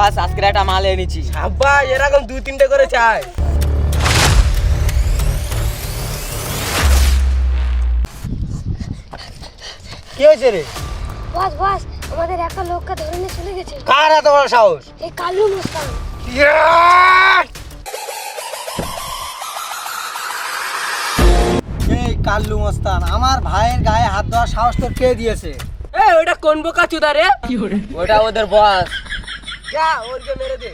বস আজকে একটা মাল এনেছি। আব্বা এরকম 2-3টে করে চাই। কি হয়েছে রে? বস বস আমাদের একটা লোককে ধরে নিয়ে চলে গেছে। কার এত বড় সাহস? এই কালু মুস্তান। এই কাল্লু মস্তান, আমার ভাইয়ের গায়ে হাত দেওয়ার সাহস তোর কে দিয়েছে? ওটা কোন বোকা চুদা রে? ওটা ওদের বস। যা ওরকে মেরে দে।